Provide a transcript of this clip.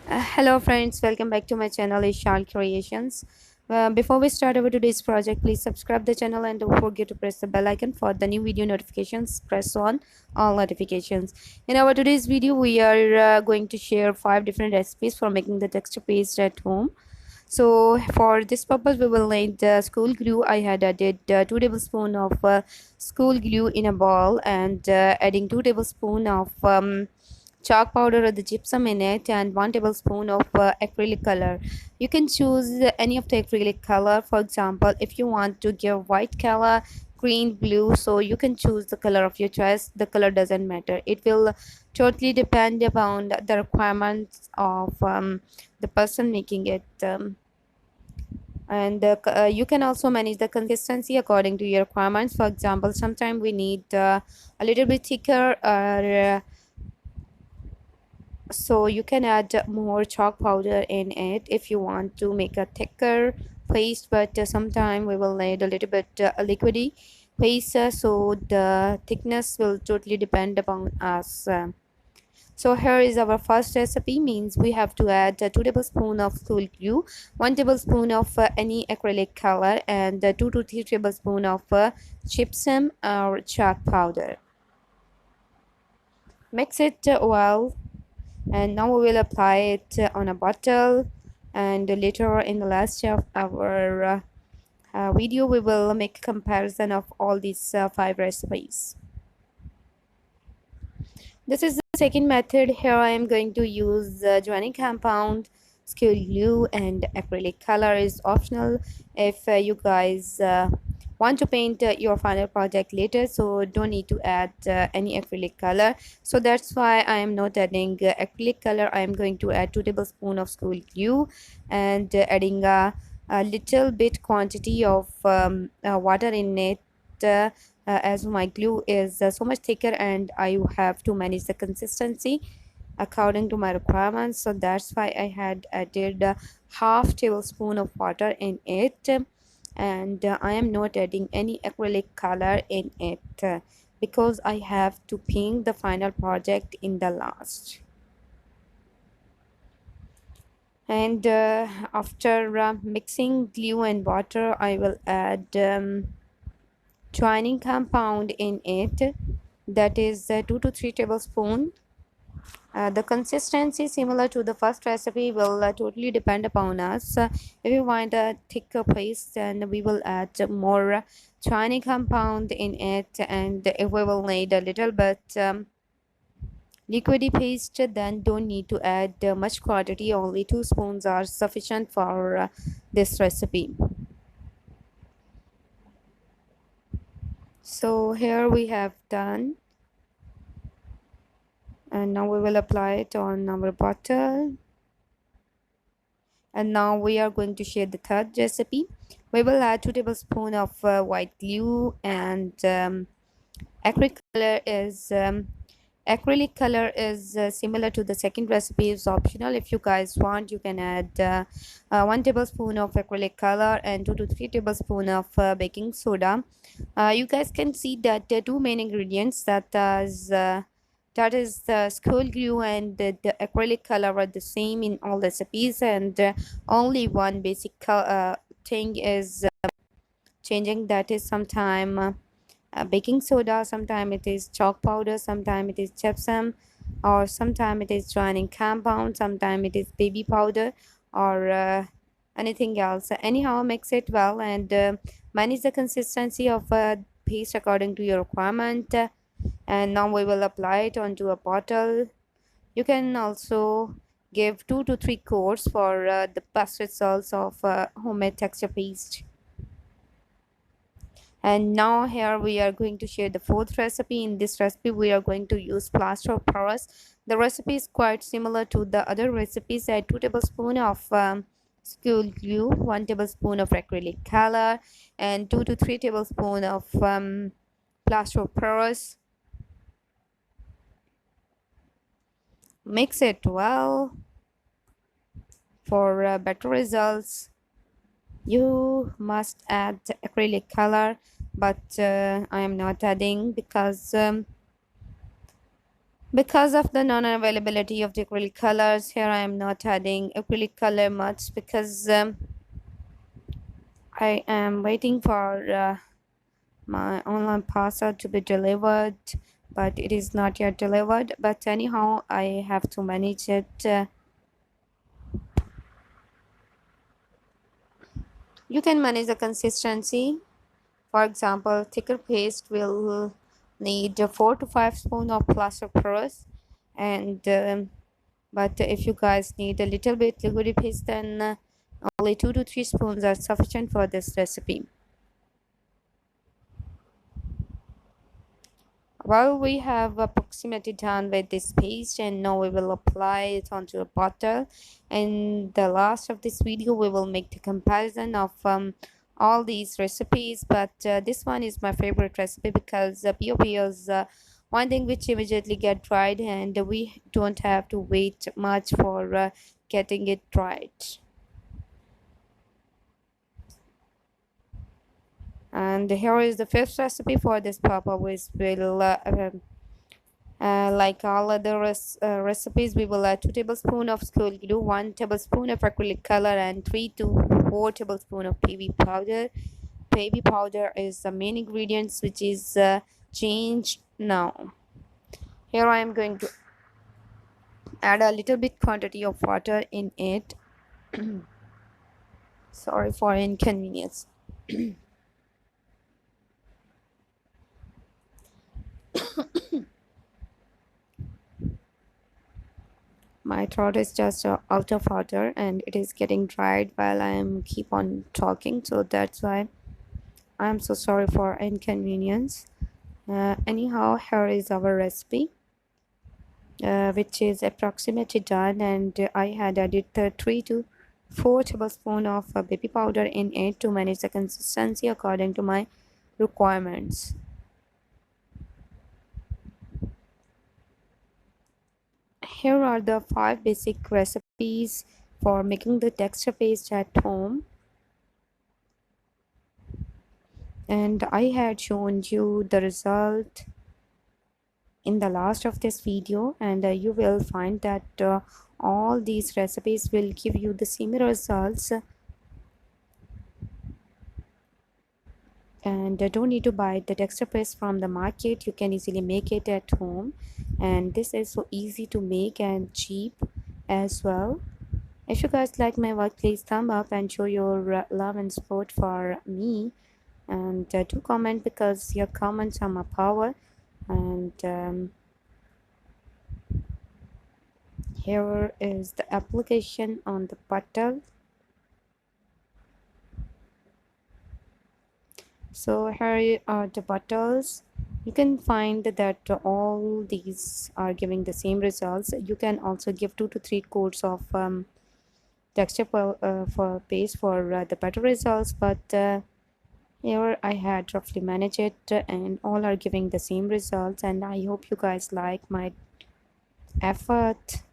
Hello friends, welcome back to my channel Ishal Creations. Before we start our today's project, please subscribe the channel and don't forget to press the bell icon for the new video notifications. Press on all notifications. In our today's video, we are going to share 5 different recipes for making the texture paste at home. So for this purpose, we will need school glue. I had added 2 tablespoons of school glue in a bowl and adding 2 tablespoons of chalk powder or the gypsum in it and 1 tablespoon of acrylic color. You can choose any of the acrylic color. For example, if you want to give white color, green, blue, so you can choose the color of your choice. The color doesn't matter. It will totally depend upon the requirements of the person making it. And you can also manage the consistency according to your requirements. For example, sometimes we need a little bit thicker, so you can add more chalk powder in it if you want to make a thicker paste, but sometime we will need a little bit liquidy paste, so the thickness will totally depend upon us. So here is our first recipe. Means we have to add 2 tablespoons of school glue, 1 tablespoon of any acrylic color, and 2 to 3 tablespoons of gypsum or chalk powder. Mix it well, and now we will apply it on a bottle, and later in the last of our video we will make a comparison of all these 5 recipes. This is the second method. Here I am going to use joining compound, skill glue, and acrylic color is optional if you guys want to paint your final project later, so don't need to add any acrylic color. So that's why I am not adding acrylic color. I am going to add 2 tablespoons of school glue and adding a little bit quantity of water in it, as my glue is so much thicker and I have to manage the consistency according to my requirements. So that's why I had added half tablespoon of water in it, and I am not adding any acrylic color in it because I have to paint the final project in the last. And after mixing glue and water, I will add joining compound in it, that is 2 to 3 tablespoons. The consistency similar to the first recipe will totally depend upon us. If you want a thicker paste, then we will add more joining compound in it, and if we will need a little bit liquidy paste, then don't need to add much quantity. Only 2 spoons are sufficient for this recipe. So here we have done, and now we will apply it on our bottle. And now we are going to share the third recipe. We will add 2 tablespoons of white glue, and acrylic color is similar to the second recipe, is optional. If you guys want, you can add 1 tablespoon of acrylic color and 2 to 3 tablespoons of baking soda. You guys can see that the two main ingredients, that is the school glue and the acrylic color, are the same in all recipes, and only one basic thing is changing, that is sometime baking soda, sometime it is chalk powder, sometime it is gypsum, or sometime it is joining compound, sometime it is baby powder, or anything else. Anyhow, mix it well and manage the consistency of paste according to your requirement. And now we will apply it onto a bottle. You can also give 2 to 3 coats for the best results of homemade texture paste. And now here we are going to share the fourth recipe. In this recipe we are going to use plaster of Paris. The recipe is quite similar to the other recipes. Add 2 tablespoons of school glue, 1 tablespoon of acrylic color, and 2 to 3 tablespoons of plaster of Paris. Mix it well for better results. You must add acrylic color, but I am not adding because Because of the non-availability of the acrylic colors, here I am not adding acrylic color much because I am waiting for my online parcel to be delivered, but it is not yet delivered. But anyhow, I have to manage it. You can manage the consistency. For example, thicker paste will need 4 to 5 spoons of plaster Paris, and but if you guys need a little bit liquidy paste, then only 2 to 3 spoons are sufficient for this recipe. Well, we have approximately done with this paste, and now we will apply it onto a bottle. In the last of this video, we will make the comparison of all these recipes, but this one is my favorite recipe because POP is one thing which immediately get dried, and we don't have to wait much for getting it dried. And here is the fifth recipe for this papa, which will like all other recipes, we will add 2 tablespoons of school glue, 1 tablespoon of acrylic color, and 3 to 4 tablespoons of baby powder. Baby powder is the main ingredients which is changed now. Here I am going to add a little bit quantity of water in it. Sorry for inconvenience. My throat is just out of water and it is getting dried while I am keep on talking, so that's why I'm so sorry for inconvenience. Anyhow, here is our recipe, which is approximately done, and I had added 3 to 4 tablespoons of baby powder in it to manage the consistency according to my requirements. Here are the 5 basic recipes for making the texture paste at home, and I had shown you the result in the last of this video, and you will find that all these recipes will give you the same results, and don't need to buy the texture paste from the market. You can easily make it at home, and this is so easy to make and cheap as well. If you guys like my work, please thumb up and show your love and support for me, and do comment because your comments are my power. And here is the application on the bottle. So here are the bottles. You can find that all these are giving the same results. You can also give 2 to 3 coats of texture for paste for the better results, but here I had roughly managed it, and all are giving the same results, and I hope you guys like my effort.